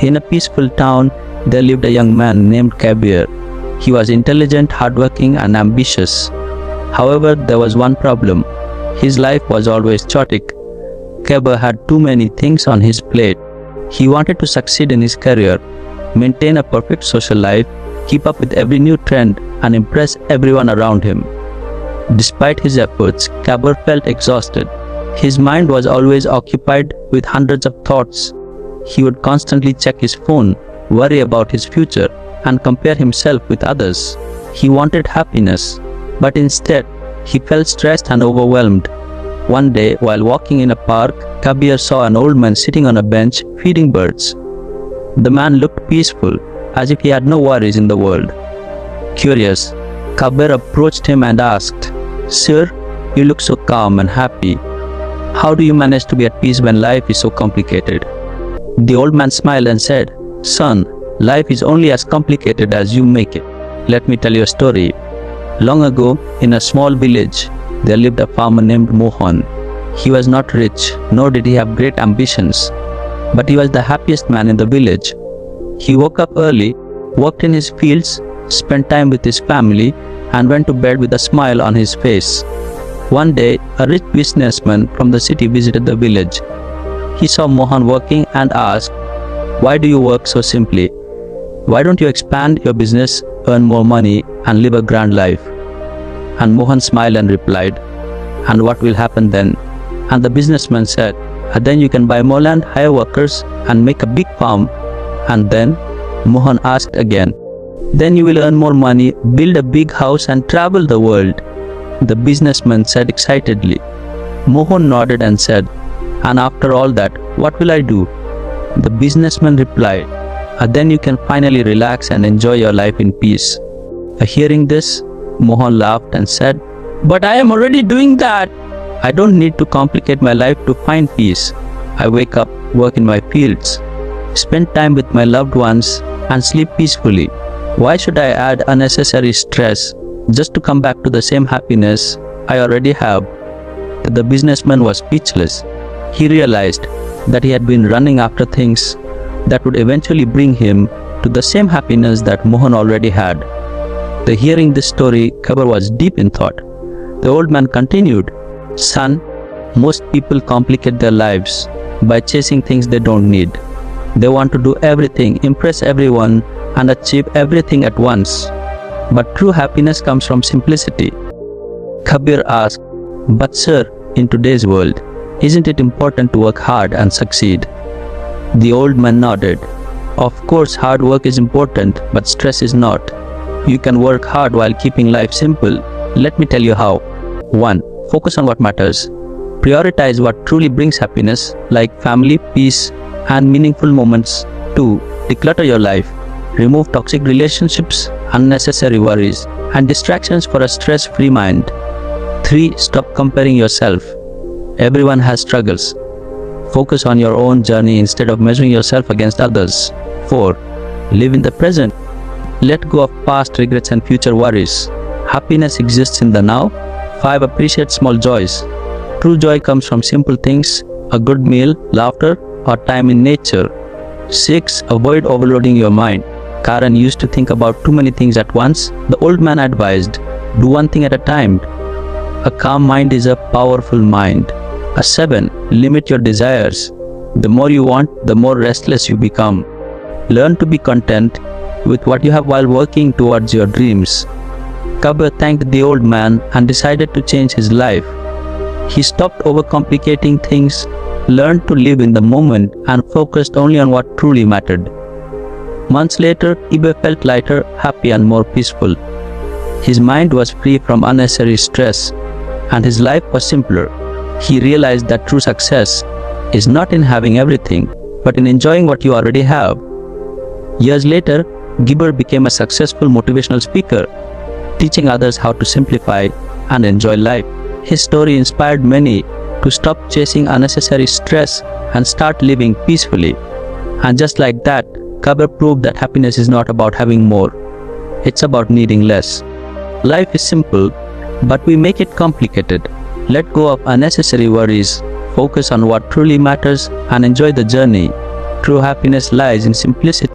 In a peaceful town, there lived a young man named Kabir. He was intelligent, hardworking, and ambitious. However, there was one problem. His life was always chaotic. Kabir had too many things on his plate. He wanted to succeed in his career, maintain a perfect social life, keep up with every new trend, and impress everyone around him. Despite his efforts, Kabir felt exhausted. His mind was always occupied with hundreds of thoughts. He would constantly check his phone, worry about his future, and compare himself with others. He wanted happiness, but instead, he felt stressed and overwhelmed. One day, while walking in a park, Kabir saw an old man sitting on a bench feeding birds. The man looked peaceful, as if he had no worries in the world. Curious, Kabir approached him and asked, "Sir, you look so calm and happy. How do you manage to be at peace when life is so complicated?" The old man smiled and said, "Son, life is only as complicated as you make it. Let me tell you a story. Long ago, in a small village, there lived a farmer named Mohan. He was not rich, nor did he have great ambitions, but he was the happiest man in the village. He woke up early, worked in his fields, spent time with his family, and went to bed with a smile on his face. One day, a rich businessman from the city visited the village. He saw Mohan working and asked, "Why do you work so simply? Why don't you expand your business, earn more money, and live a grand life?" And Mohan smiled and replied, "And what will happen then?" And the businessman said, "Then you can buy more land, hire workers, and make a big farm." And then Mohan asked again, "Then you will earn more money, build a big house, and travel the world." The businessman said excitedly. Mohan nodded and said, "And after all that, what will I do?" The businessman replied, "Then you can finally relax and enjoy your life in peace." Hearing this, Mohan laughed and said, "But I am already doing that. I don't need to complicate my life to find peace. I wake up, work in my fields, spend time with my loved ones, and sleep peacefully. Why should I add unnecessary stress just to come back to the same happiness I already have?" The businessman was speechless. He realized that he had been running after things that would eventually bring him to the same happiness that Mohan already had. Hearing this story, Kabir was deep in thought. The old man continued, "Son, most people complicate their lives by chasing things they don't need. They want to do everything, impress everyone, and achieve everything at once. But true happiness comes from simplicity." Kabir asked, "But sir, in today's world, isn't it important to work hard and succeed?" The old man nodded. "Of course, hard work is important, but stress is not. You can work hard while keeping life simple. Let me tell you how. 1. Focus on what matters. Prioritize what truly brings happiness, like family, peace, and meaningful moments. 2. Declutter your life. Remove toxic relationships, unnecessary worries, and distractions for a stress-free mind. 3. Stop comparing yourself. Everyone has struggles. Focus on your own journey instead of measuring yourself against others. 4. Live in the present. Let go of past regrets and future worries. Happiness exists in the now. 5. Appreciate small joys. True joy comes from simple things, a good meal, laughter, or time in nature. 6. Avoid overloading your mind. Karan used to think about too many things at once. The old man advised, "Do one thing at a time." A calm mind is a powerful mind. 7. Limit your desires. The more you want, the more restless you become. Learn to be content with what you have while working towards your dreams. Kabir thanked the old man and decided to change his life. He stopped overcomplicating things, learned to live in the moment, and focused only on what truly mattered. Months later, Kabir felt lighter, happy, and more peaceful. His mind was free from unnecessary stress, and his life was simpler. He realized that true success is not in having everything, but in enjoying what you already have. Years later, Kabir became a successful motivational speaker, teaching others how to simplify and enjoy life. His story inspired many to stop chasing unnecessary stress and start living peacefully. And just like that, Kabir proved that happiness is not about having more. It's about needing less. Life is simple, but we make it complicated. Let go of unnecessary worries, focus on what truly matters, and enjoy the journey. True happiness lies in simplicity.